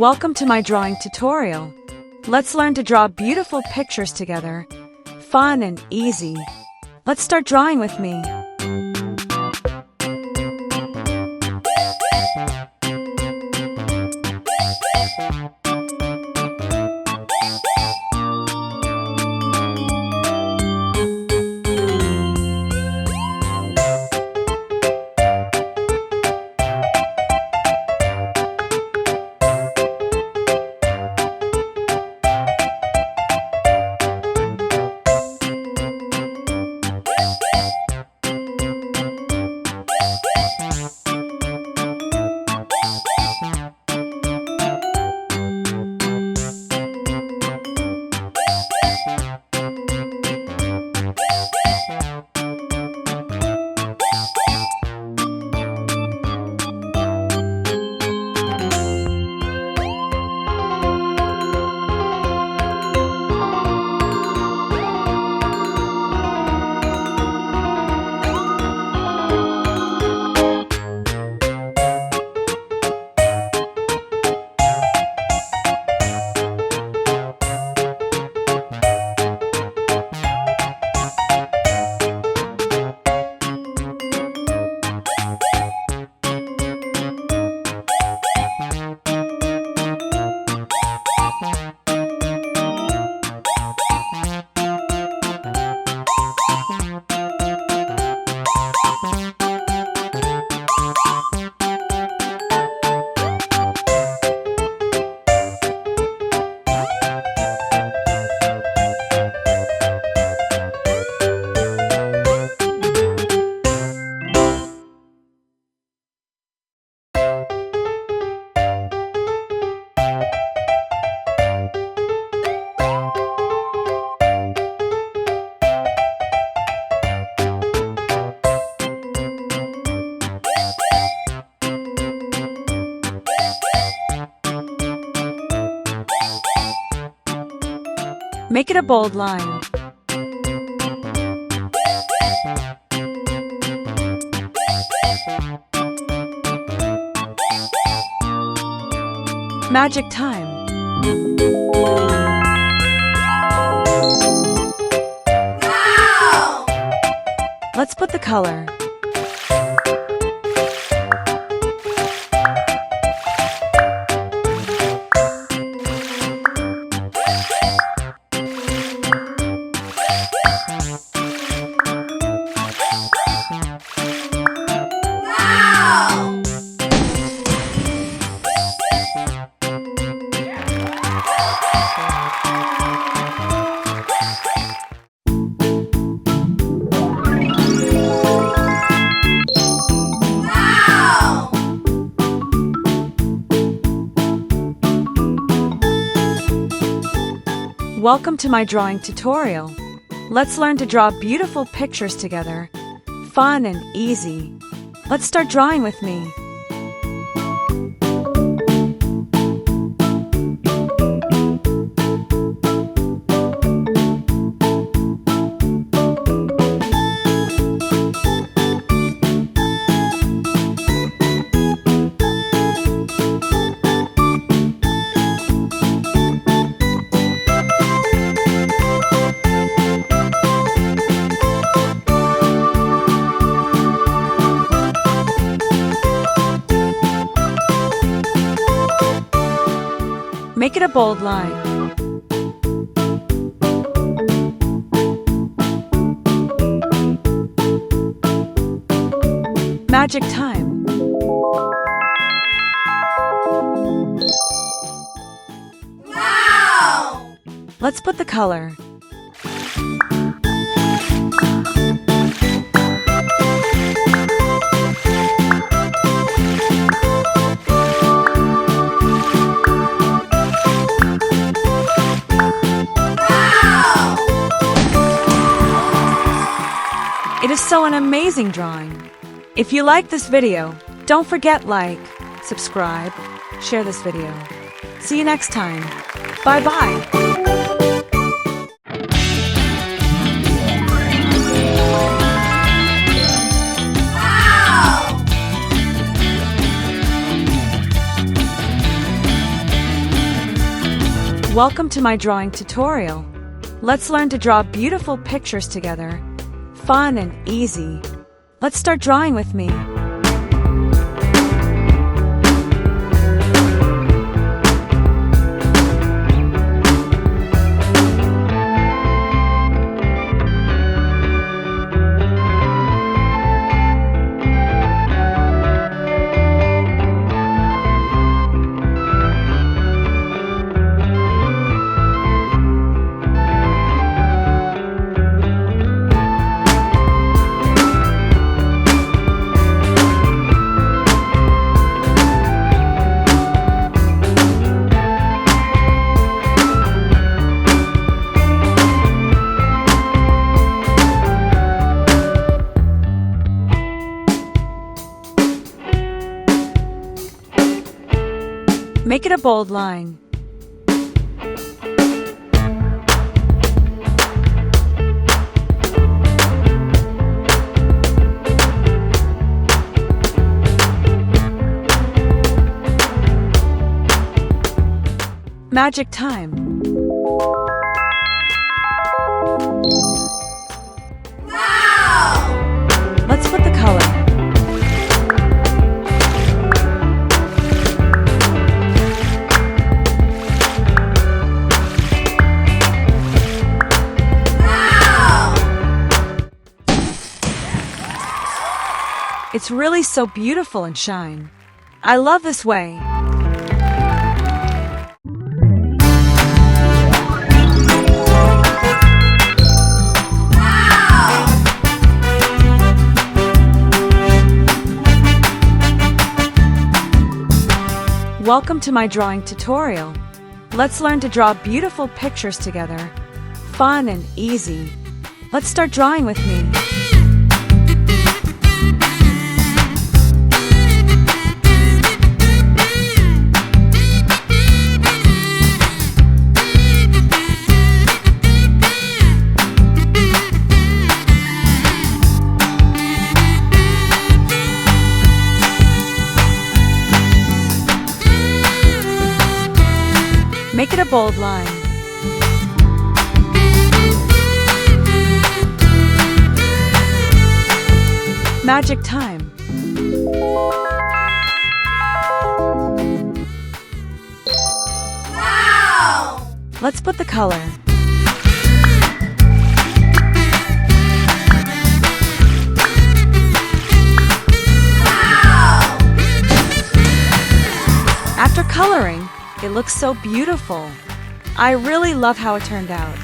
Welcome to my drawing tutorial. Let's learn to draw beautiful pictures together. Fun and easy. Let's start drawing with me. Make it a bold line. Magic time. Wow! Let's put the color. Welcome to my drawing tutorial. Let's learn to draw beautiful pictures together. Fun and easy. Let's start drawing with me. Make it a bold line. Magic time. Wow! Let's put the color. It is so an amazing drawing. If you like this video, don't forget like, subscribe, share this video. See you next time. Bye-bye. Welcome to my drawing tutorial. Let's learn to draw beautiful pictures together. Fun and easy. Let's start drawing with me. Make it a bold line. Magic time. Wow! Let's put the color. It's really so beautiful and shine. I love this way. Welcome to my drawing tutorial. Let's learn to draw beautiful pictures together. Fun and easy. Let's start drawing with me. Make it a bold line. Magic time. Wow! Let's put the color. Wow! After coloring, it looks so beautiful. I really love how it turned out.